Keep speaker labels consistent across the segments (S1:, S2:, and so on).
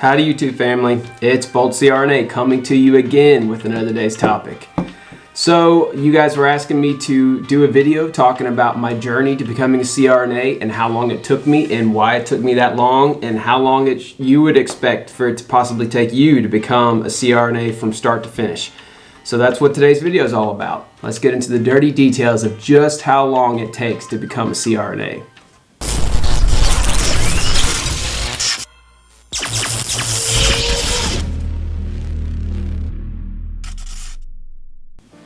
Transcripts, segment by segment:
S1: Howdy YouTube family, it's Bold CRNA coming to you again with another day's topic. So you guys were asking me to do a video talking about my journey to becoming a CRNA and how long it took me and why it took me that long and how long you would expect for it to possibly take you to become a CRNA from start to finish. So that's what today's video is all about. Let's get into the dirty details of just how long it takes to become a CRNA.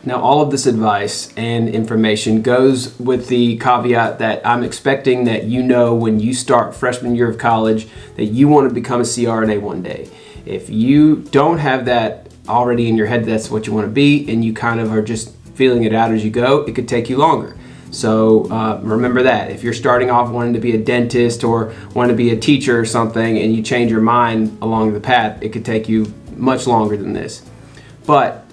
S1: Now, all of this advice and information goes with the caveat that I'm expecting that you know when you start freshman year of college that you want to become a CRNA one day. If you don't have that already in your head, that's what you want to be, and you kind of are just feeling it out as you go, it could take you longer. So remember that. If you're starting off wanting to be a dentist or wanting to be a teacher or something and you change your mind along the path, it could take you much longer than this.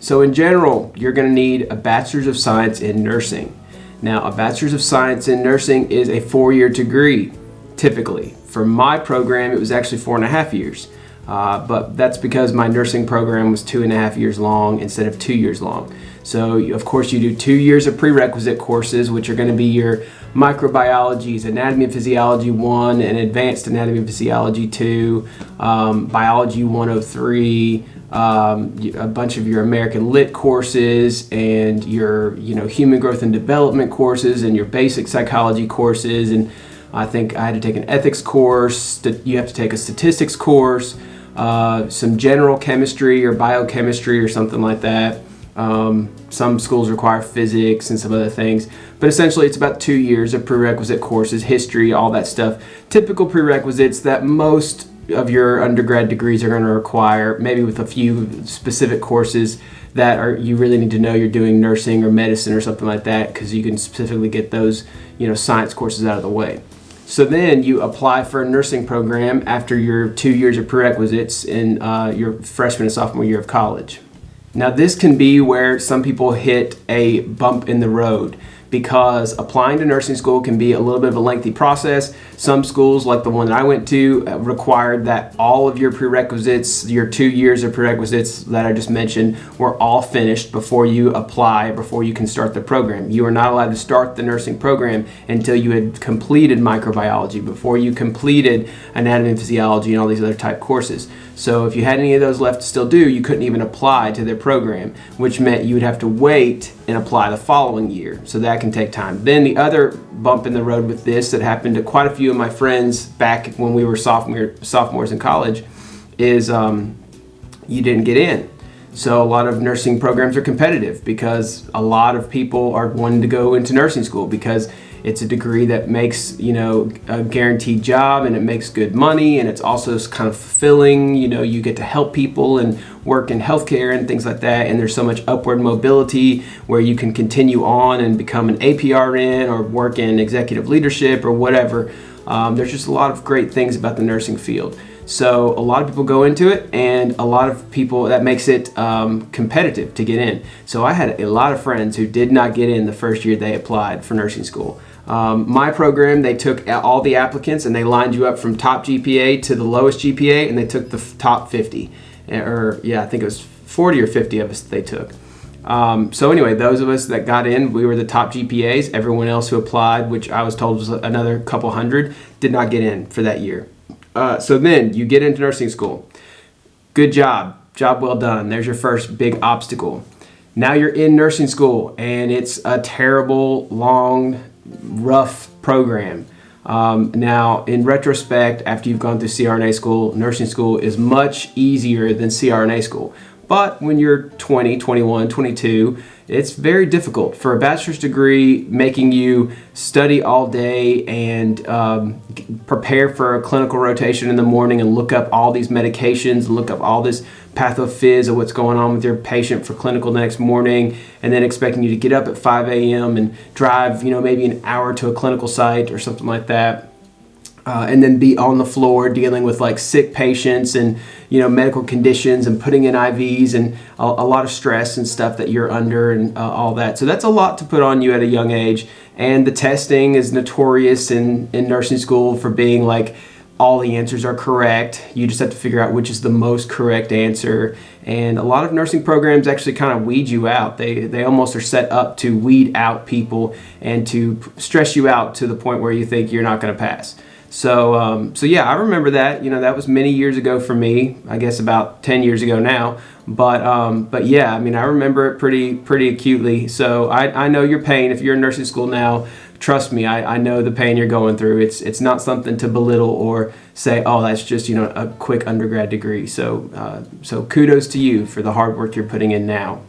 S1: So in general, you're going to need a Bachelor's of Science in Nursing. Now, a Bachelor's of Science in Nursing is a 4-year degree, typically. For my program, it was actually 4.5 years. But that's because my nursing program was 2.5 years long instead of 2 years long. So, of course, you do 2 years of prerequisite courses, which are going to be your microbiologies, anatomy and physiology 1, and advanced anatomy and physiology 2, biology 103, a bunch of your American Lit courses, and your human growth and development courses, and your basic psychology courses, and I think I had to take an ethics course. You have to take a statistics course, some general chemistry or biochemistry or something like that. Some schools require physics and some other things, but essentially it's about 2 years of prerequisite courses, history, all that stuff. Typical prerequisites that most of your undergrad degrees are going to require, maybe with a few specific courses that you really need to know you're doing nursing or medicine or something like that, because you can specifically get those science courses out of the way. So then you apply for a nursing program after your 2 years of prerequisites in your freshman and sophomore year of college. Now this can be where some people hit a bump in the road, because applying to nursing school can be a little bit of a lengthy process. Some schools, like the one that I went to, required that all of your prerequisites, your 2 years of prerequisites that I just mentioned, were all finished before you apply, before you can start the program. You are not allowed to start the nursing program until you had completed microbiology, before you completed anatomy and physiology and all these other type courses. So if you had any of those left to still do, you couldn't even apply to their program, which meant you would have to wait and apply the following year. So that can take time. Then the other bump in the road with this that happened to quite a few of my friends back when we were sophomores in college is you didn't get in. So a lot of nursing programs are competitive because a lot of people are wanting to go into nursing school because it's a degree that makes, a guaranteed job, and it makes good money, and it's also kind of fulfilling. You get to help people and work in healthcare and things like that, and there's so much upward mobility where you can continue on and become an APRN or work in executive leadership or whatever. There's just a lot of great things about the nursing field. So a lot of people go into it, and a lot of people, that makes it competitive to get in. So I had a lot of friends who did not get in the first year they applied for nursing school. My program, they took all the applicants and they lined you up from top GPA to the lowest GPA, and they took the top 50. I think it was 40 or 50 of us that they took. So anyway, those of us that got in, we were the top GPAs. Everyone else who applied, which I was told was another couple hundred, did not get in for that year. So then you get into nursing school. Good job. Job well done. There's your first big obstacle. Now you're in nursing school, and it's a terrible, long, rough program. Now, in retrospect, after you've gone through CRNA school, nursing school is much easier than CRNA school. But when you're 20, 21, 22, it's very difficult. For a bachelor's degree, making you study all day and prepare for a clinical rotation in the morning and look up all these medications, look up all this pathophys of what's going on with your patient for clinical the next morning, and then expecting you to get up at 5 a.m. and drive, maybe an hour to a clinical site or something like that. And then be on the floor dealing with like sick patients and medical conditions and putting in IVs and a lot of stress and stuff that you're under and all that. So that's a lot to put on you at a young age. And the testing is notorious in nursing school for being like all the answers are correct. You just have to figure out which is the most correct answer. And a lot of nursing programs actually kind of weed you out. They almost are set up to weed out people and to stress you out to the point where you think you're not going to pass. So yeah, I remember that. That was many years ago for me. I guess about 10 years ago now. But yeah, I mean, I remember it pretty acutely. So I know your pain. If you're in nursing school now, trust me, I know the pain you're going through. It's not something to belittle or say, oh, that's just a quick undergrad degree. So kudos to you for the hard work you're putting in now.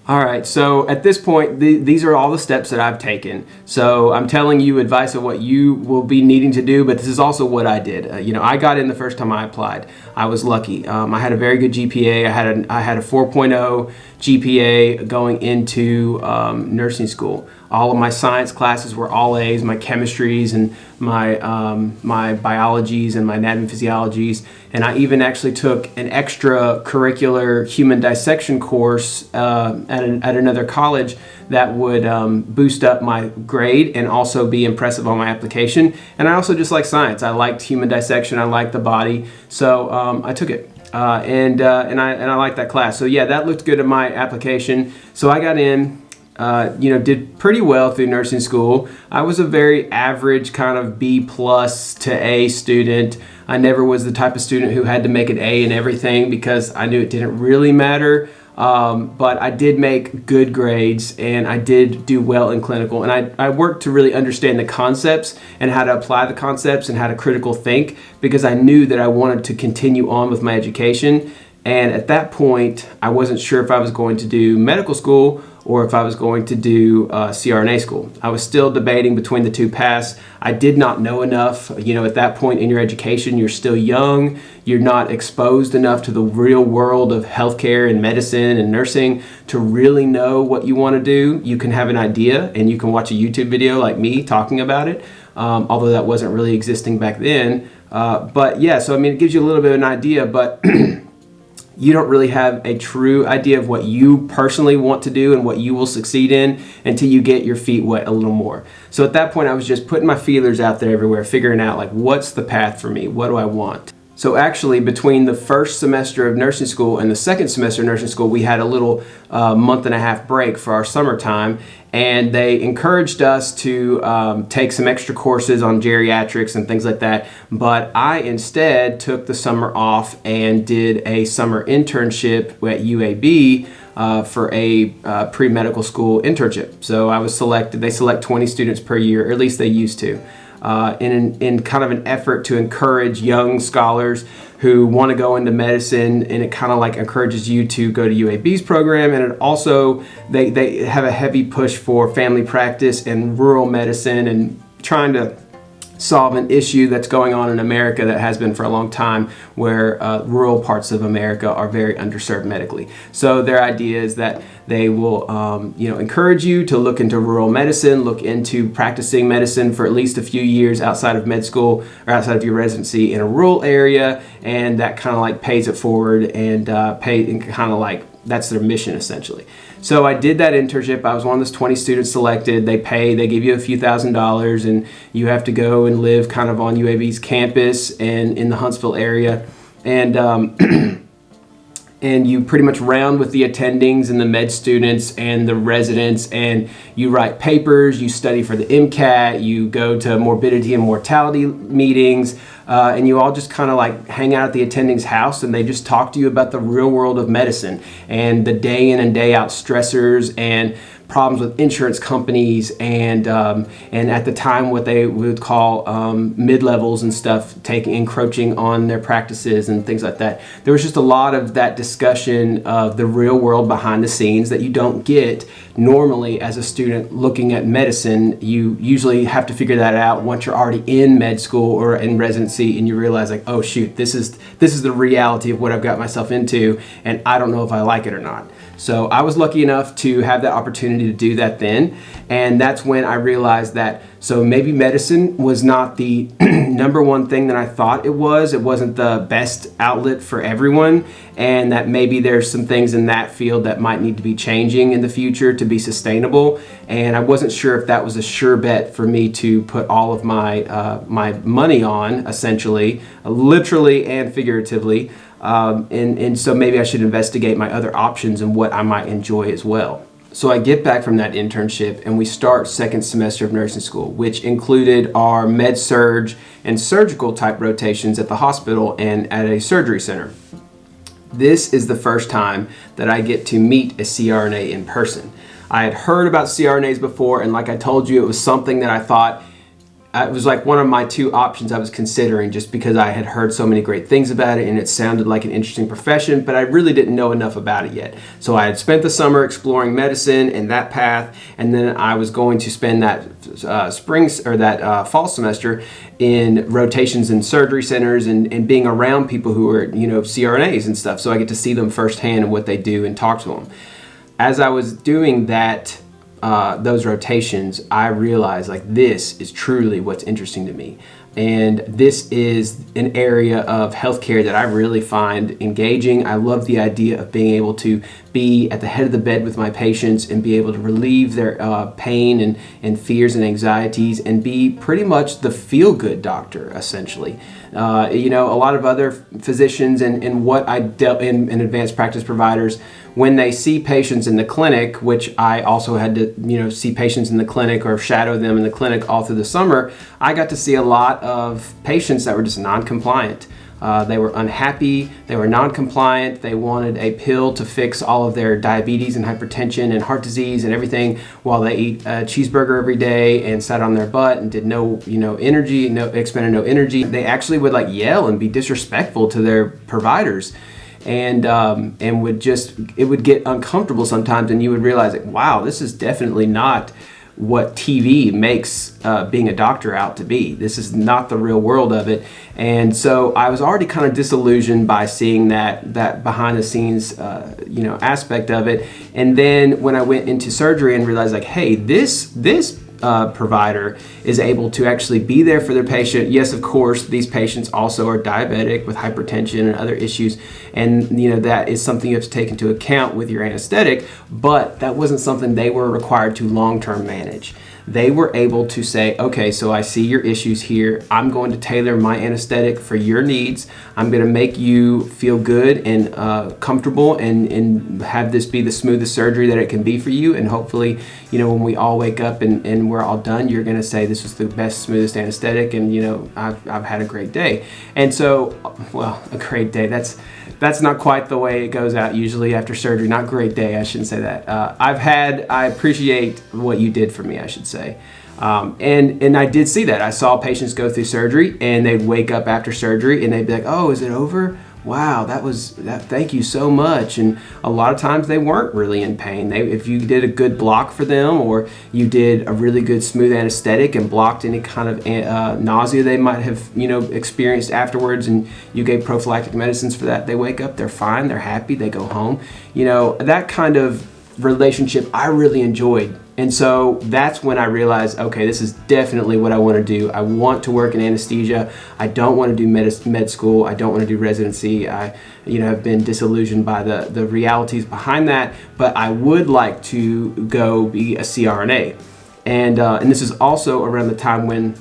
S1: All right, so at this point, these are all the steps that I've taken. So I'm telling you advice of what you will be needing to do, but this is also what I did. I got in the first time I applied. I was lucky. I had a very good GPA. I had a 4.0 GPA going into nursing school. All of my science classes were all A's, my chemistries and my biologies and my anatomy and physiologies. And I even actually took an extracurricular human dissection course at another college that would boost up my grade and also be impressive on my application. And I also just like science. I liked human dissection. I liked the body. So I took it. And I liked that class. So yeah, that looked good at my application. So I got in. Did pretty well through nursing school. I was a very average kind of B+ to A student. I never was the type of student who had to make an A in everything because I knew it didn't really matter. But I did make good grades and I did do well in clinical. And I worked to really understand the concepts and how to apply the concepts and how to critical think because I knew that I wanted to continue on with my education. And at that point, I wasn't sure if I was going to do medical school or if I was going to do CRNA school. I was still debating between the two paths. I did not know enough. At that point in your education, you're still young. You're not exposed enough to the real world of healthcare and medicine and nursing to really know what you want to do. You can have an idea and you can watch a YouTube video like me talking about it, although that wasn't really existing back then. But yeah, so I mean, it gives you a little bit of an idea, but you don't really have a true idea of what you personally want to do and what you will succeed in until you get your feet wet a little more. So at that point, I was just putting my feelers out there everywhere, figuring out like, what's the path for me? What do I want? So actually, between the first semester of nursing school and the second semester of nursing school, we had a little month and a half break for our summertime, and they encouraged us to take some extra courses on geriatrics and things like that. But I instead took the summer off and did a summer internship at UAB for a pre-medical school internship. So I was selected. They select 20 students per year, or at least they used to. In kind of an effort to encourage young scholars who want to go into medicine, and it kind of like encourages you to go to UAB's program, and it also they have a heavy push for family practice and rural medicine and trying to solve an issue that's going on in America that has been for a long time, where rural parts of America are very underserved medically. So their idea is that they will encourage you to look into rural medicine, look into practicing medicine for at least a few years outside of med school or outside of your residency in a rural area, and that kind of like pays it forward and kind of like that's their mission essentially. So I did that internship. I was one of those 20 students selected. They give you a few $1,000s, and you have to go and live kind of on UAB's campus and in the Huntsville area. And and you pretty much round with the attendings and the med students and the residents, and you write papers, you study for the MCAT, you go to morbidity and mortality meetings, and you all just kind of like hang out at the attending's house, and they just talk to you about the real world of medicine and the day in and day out stressors and problems with insurance companies and at the time what they would call mid-levels and stuff encroaching on their practices and things like that. There was just a lot of that discussion of the real world behind the scenes that you don't get normally as a student looking at medicine. You usually have to figure that out once you're already in med school or in residency, and you realize like, oh shoot, this is the reality of what I've got myself into, and I don't know if I like it or not. So I was lucky enough to have that opportunity to do that then, and that's when I realized that So maybe medicine was not the number one thing that I thought it was. It wasn't the best outlet for everyone, and that maybe there's some things in that field that might need to be changing in the future to be sustainable. And I wasn't sure if that was a sure bet for me to put all of my money on, essentially, literally and figuratively. And so maybe I should investigate my other options and what I might enjoy as well. So I get back from that internship and we start second semester of nursing school, which included our med surg and surgical type rotations at the hospital and at a surgery center. This is the first time that I get to meet a CRNA in person. I had heard about CRNAs before, and like I told you, it was something that I thought it was like one of my two options I was considering, just because I had heard so many great things about it and it sounded like an interesting profession, but I really didn't know enough about it yet. So I had spent the summer exploring medicine and that path, and then I was going to spend that fall semester in rotations in surgery centers and being around people who are, CRNAs and stuff, so I get to see them firsthand and what they do and talk to them. As I was doing those rotations, I realized this is truly what's interesting to me. And this is an area of healthcare that I really find engaging. I love the idea of being able to be at the head of the bed with my patients and be able to relieve their pain and fears and anxieties and be pretty much the feel-good doctor, essentially. A lot of other physicians and what I dealt in advanced practice providers, when they see patients in the clinic, which I also had to, see patients in the clinic or shadow them in the clinic all through the summer, I got to see a lot of patients that were just non-compliant. They were unhappy, they were non-compliant, they wanted a pill to fix all of their diabetes and hypertension and heart disease and everything while they eat a cheeseburger every day and sat on their butt and did expended no energy. They actually would yell and be disrespectful to their providers. And it would get uncomfortable sometimes, and you would realize wow, this is definitely not what TV makes being a doctor out to be. This is not the real world of it. And so I was already kind of disillusioned by seeing that behind the scenes aspect of it. And then when I went into surgery and realized hey, this provider is able to actually be there for their patient. Yes, of course, these patients also are diabetic with hypertension and other issues, and that is something you have to take into account with your anesthetic, but that wasn't something they were required to long-term manage. They were able to say, okay, so I see your issues here. I'm going to tailor my anesthetic for your needs. I'm going to make you feel good and comfortable and have this be the smoothest surgery that it can be for you. And hopefully, when we all wake up and we're all done, you're going to say this was the best, smoothest anesthetic, and I've had a great day. And so, a great day. That's not quite the way it goes out usually after surgery. Not great day, I shouldn't say that. I appreciate what you did for me, I should say. And I did see that. I saw patients go through surgery and they'd wake up after surgery and they'd be like, oh, is it over? Wow, thank you so much. And a lot of times they weren't really in pain. If you did a good block for them, or you did a really good smooth anesthetic and blocked any kind of nausea they might have experienced afterwards, and you gave prophylactic medicines for that, they wake up, they're fine, they're happy, they go home. That kind of relationship I really enjoyed. And so that's when I realized, okay, this is definitely what I want to do. I want to work in anesthesia. I don't want to do med school. I don't want to do residency. I have been disillusioned by the realities behind that, but I would like to go be a CRNA. And this is also around the time when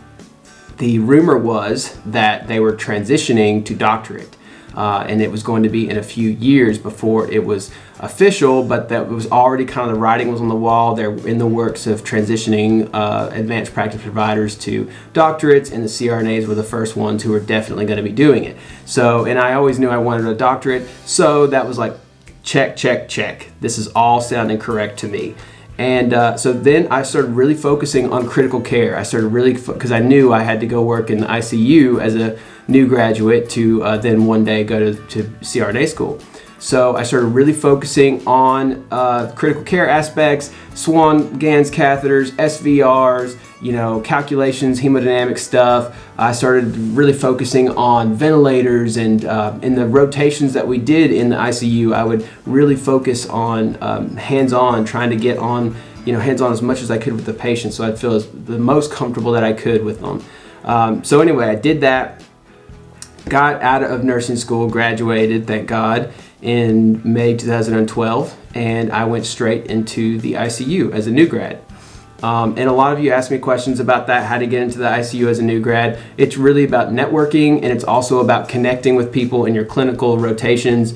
S1: the rumor was that they were transitioning to doctorate. And it was going to be in a few years before it was official, but that was already kind of the writing was on the wall. They're in the works of transitioning advanced practice providers to doctorates, and the CRNAs were the first ones who were definitely going to be doing it. So, and I always knew I wanted a doctorate, so that was check, check, check. This is all sounding correct to me. And so then I started really focusing on critical care. I started really, because I knew I had to go work in the ICU as a new graduate to then one day go to CRNA school. So I started really focusing on critical care aspects, Swan Ganz catheters, SVRs, calculations, hemodynamic stuff. I started really focusing on ventilators, and in the rotations that we did in the ICU, I would really focus on hands-on, trying to get on hands-on as much as I could with the patient, so I'd feel the most comfortable that I could with them. So anyway, I did that, got out of nursing school, graduated, thank God, in May 2012, and I went straight into the ICU as a new grad. And a lot of you asked me questions about that, how to get into the ICU as a new grad. It's really about networking, and it's also about connecting with people in your clinical rotations,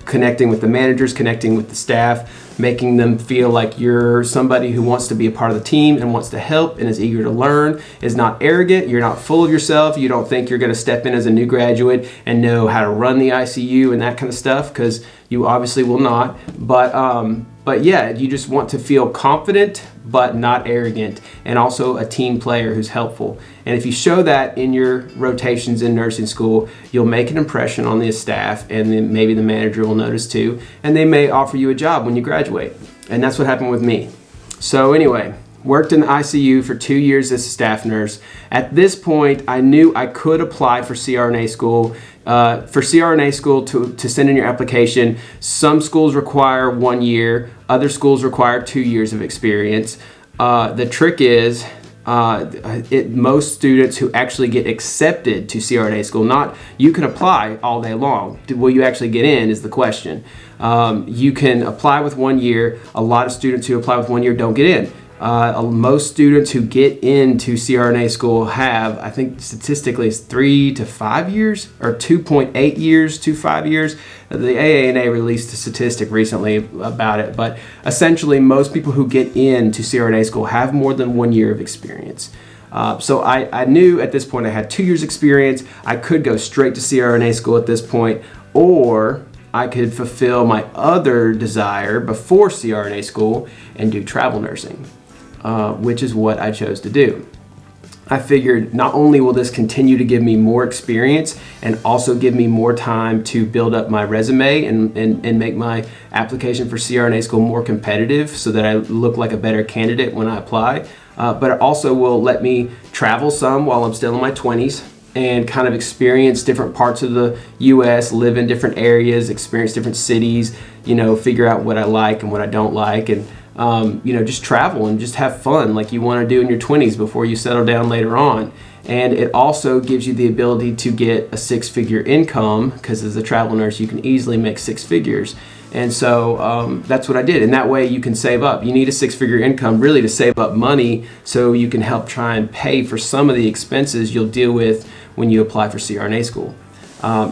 S1: connecting with the managers, connecting with the staff, making them feel like you're somebody who wants to be a part of the team and wants to help and is eager to learn, is not arrogant, you're not full of yourself, you don't think you're going to step in as a new graduate and know how to run the ICU and that kind of stuff, because you obviously will not. But yeah, you just want to feel confident but not arrogant, and also a team player who's helpful. And if you show that in your rotations in nursing school, you'll make an impression on the staff, and then maybe the manager will notice too, and they may offer you a job when you graduate. And that's what happened with me. So anyway, worked in the ICU for 2 years as a staff nurse. At this point, I knew I could apply for CRNA school. For CRNA school to send in your application, some schools require 1 year, other schools require 2 years of experience. The trick is, most students who actually get accepted to CRNA school, not you can apply all day long. Will you actually get in is the question. You can apply with 1 year. A lot of students who apply with 1 year don't get in. Most students who get into CRNA school have, I think statistically, it's 3 to 5 years, or 2.8 years to 5 years. The AANA released a statistic recently about it, but essentially most people who get into CRNA school have more than 1 year of experience. So I knew at this point I had 2 years experience. I could go straight to CRNA school at this point, or I could fulfill my other desire before CRNA school and do travel nursing. Which is what I chose to do. I figured not only will this continue to give me more experience and also give me more time to build up my resume and make my application for CRNA school more competitive so that I look like a better candidate when I apply, but it also will let me travel some while I'm still in my 20s and kind of experience different parts of the US, live in different areas, experience different cities, figure out what I like and what I don't like, and just travel and just have fun like you want to do in your 20s before you settle down later on. And it also gives you the ability to get a 6-figure income, because as a travel nurse you can easily make 6 figures. And so that's what I did, and that way you can save up. You need a 6-figure income really to save up money so you can help try and pay for some of the expenses you'll deal with when you apply for CRNA school.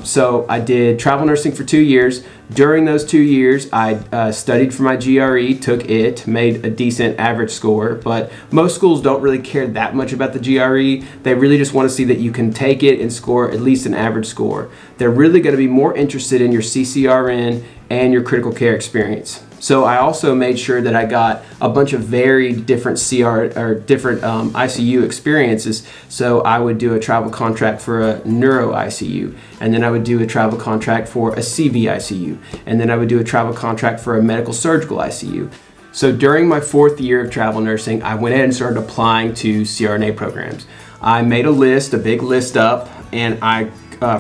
S1: So I did travel nursing for 2 years. During those 2 years, I studied for my GRE, took it, made a decent average score, but most schools don't really care that much about the GRE. They really just want to see that you can take it and score at least an average score. They're really going to be more interested in your CCRN and your critical care experience. So I also made sure that I got a bunch of very different ICU experiences. So I would do a travel contract for a neuro ICU, and then I would do a travel contract for a CV ICU, and then I would do a travel contract for a medical surgical ICU. So during my 4th year of travel nursing, I went ahead and started applying to CRNA programs. I made a big list up, and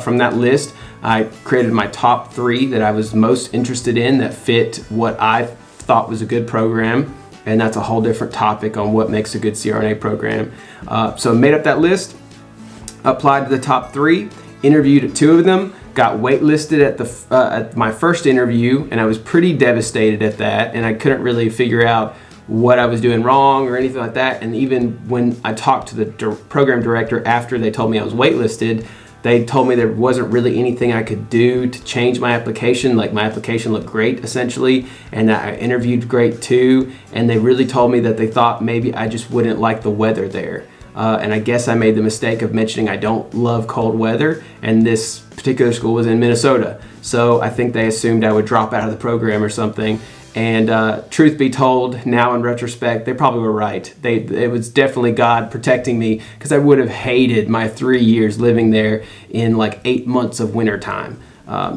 S1: from that list, I created my top 3 that I was most interested in that fit what I thought was a good program, and that's a whole different topic on what makes a good CRNA program. So I made up that list, applied to the top 3, interviewed at 2 of them, got waitlisted at my first interview, and I was pretty devastated at that, and I couldn't really figure out what I was doing wrong or anything like that. And even when I talked to the program director after they told me I was waitlisted, they told me there wasn't really anything I could do to change my application. Like, my application looked great essentially, and I interviewed great too, and they really told me that they thought maybe I just wouldn't like the weather there. And I guess I made the mistake of mentioning I don't love cold weather, and this particular school was in Minnesota. So I think they assumed I would drop out of the program or something. And truth be told, now in retrospect, they probably were right. It was definitely God protecting me, because I would have hated my 3 years living there in like 8 months of winter time.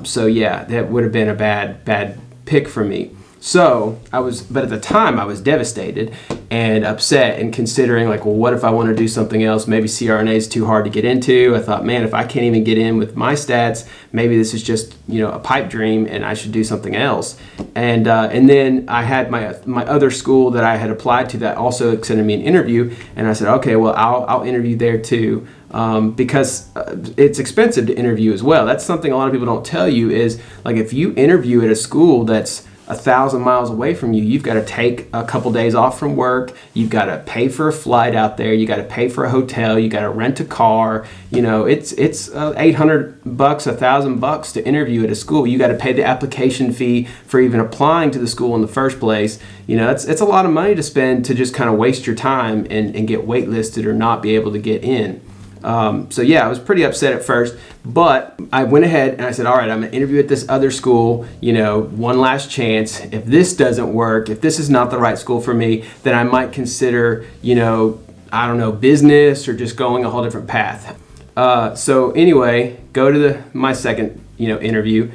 S1: So yeah, that would have been a bad pick for me. So but at the time I was devastated and upset and considering like, well, what if I want to do something else? Maybe CRNA is too hard to get into. I thought, man, if I can't even get in with my stats, maybe this is just, a pipe dream and I should do something else. And then I had my other school that I had applied to that also extended me an interview. And I said, okay, well, I'll interview there too. Because it's expensive to interview as well. That's something a lot of people don't tell you is like if you interview at a school that's 1,000 miles away from you, you've got to take a couple days off from work. You've got to pay for a flight out there. You got to pay for a hotel. You got to rent a car. It's $800, $1,000 to interview at a school. You got to pay the application fee for even applying to the school in the first place. It's a lot of money to spend to just kind of waste your time and get waitlisted or not be able to get in. So yeah, I was pretty upset at first, but I went ahead and I said, all right, I'm going to interview at this other school, one last chance. If this doesn't work, if this is not the right school for me, then I might consider, I don't know, business or just going a whole different path. So anyway, go to my second, interview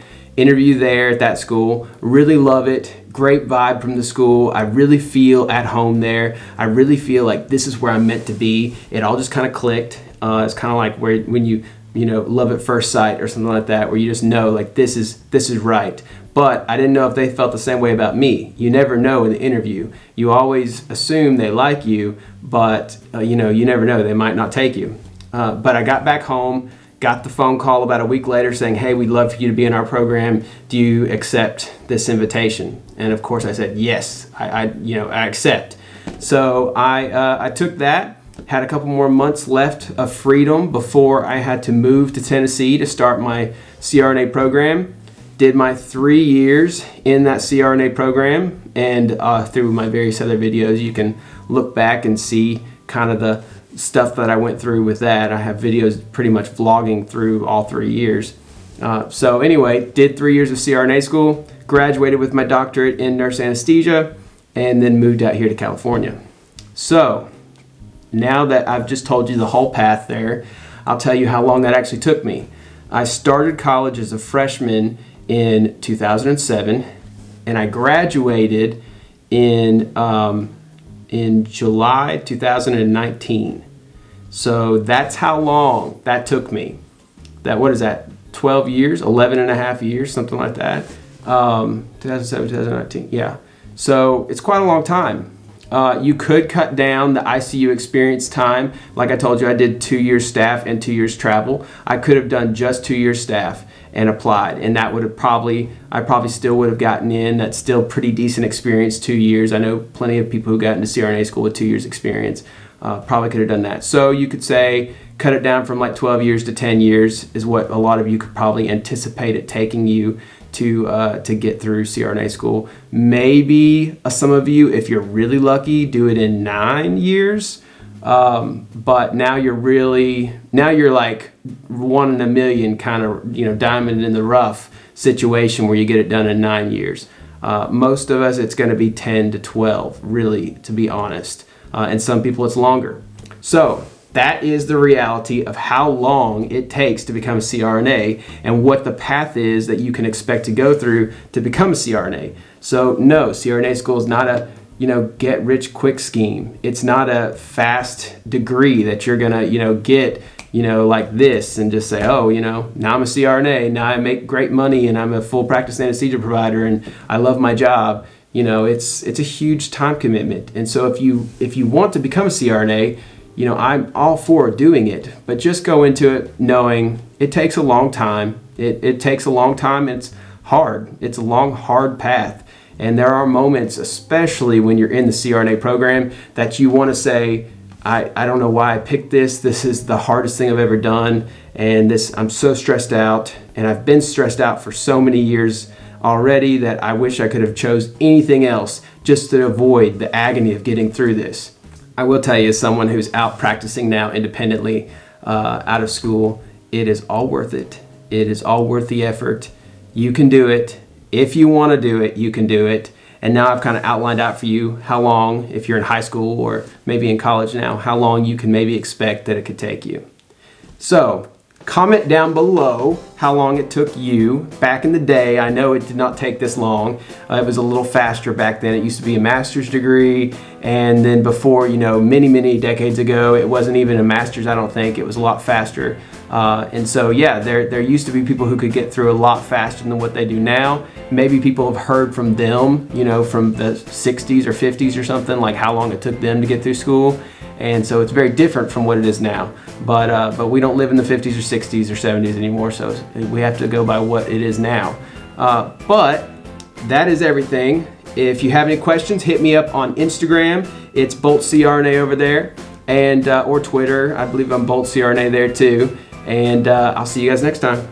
S1: there at that school. Really love it. Great vibe from the school. I really feel at home there. I really feel like this is where I'm meant to be. It all just kind of clicked. It's kind of like when you love at first sight or something like that, where you just know like this is right. But I didn't know if they felt the same way about me. You never know in the interview. You always assume they like you, but you never know. They might not take you. But I got back home, got the phone call about a week later saying, hey, we'd love for you to be in our program. Do you accept this invitation? And of course I said, yes, I accept. So I took that. Had a couple more months left of freedom before I had to move to Tennessee to start my CRNA program. Did my 3 years in that CRNA program, and through my various other videos, you can look back and see kind of the stuff that I went through with that. I have videos pretty much vlogging through all 3 years. So anyway, did 3 years of CRNA school, graduated with my doctorate in nurse anesthesia, and then moved out here to California. So now that I've just told you the whole path there, I'll tell you how long that actually took me. I started college as a freshman in 2007, and I graduated in July 2019. So that's how long that took me. What is that, 12 years, 11 and a half years, something like that. 2007, 2019, yeah. So it's quite a long time. You could cut down the ICU experience time. Like I told you, I did 2 years staff and 2 years travel. I could have done just 2 years staff and applied, and that would have I probably still would have gotten in. That's still pretty decent experience, 2 years. I know plenty of people who got into CRNA school with 2 years experience. Probably could have done that. So you could say cut it down from like 12 years to 10 years is what a lot of you could probably anticipate it taking you to get through CRNA school. Maybe some of you, if you're really lucky, do it in 9 years. But now you're like 1 in a million kind of, diamond in the rough situation where you get it done in 9 years. Most of us, it's going to be 10 to 12, really, to be honest. And some people it's longer. So that is the reality of how long it takes to become a CRNA and what the path is that you can expect to go through to become a CRNA. So no, CRNA school is not a get rich quick scheme. It's not a fast degree that you're gonna get like this and just say, oh, now I'm a CRNA, now I make great money and I'm a full practice anesthesia provider and I love my job. It's a huge time commitment. And so if you want to become a CRNA, I'm all for doing it, but just go into it knowing it takes a long time. It takes a long time. It's hard. It's a long, hard path. And there are moments, especially when you're in the CRNA program, that you want to say, I don't know why I picked this. This is the hardest thing I've ever done. And I'm so stressed out. And I've been stressed out for so many years already that I wish I could have chose anything else just to avoid the agony of getting through this. I will tell you, as someone who's out practicing now independently out of school, it is all worth it. It is all worth the effort. You can do it. If you want to do it, you can do it. And now I've kind of outlined out for you how long, if you're in high school or maybe in college now, how long you can maybe expect that it could take you. So Comment down below how long it took you. Back in the day, I know it did not take this long. It was a little faster back then. It used to be a master's degree, and then before, many decades ago, it wasn't even a master's, I don't think. It was a lot faster. And so, yeah, there used to be people who could get through a lot faster than what they do now. Maybe people have heard from them, from the 60s or 50s or something, like how long it took them to get through school. And so it's very different from what it is now. But we don't live in the 50s or 60s or 70s anymore, so we have to go by what it is now. But that is everything. If you have any questions, hit me up on Instagram. It's Bolt CRNA over there, and or Twitter. I believe I'm Bolt CRNA there too. And I'll see you guys next time.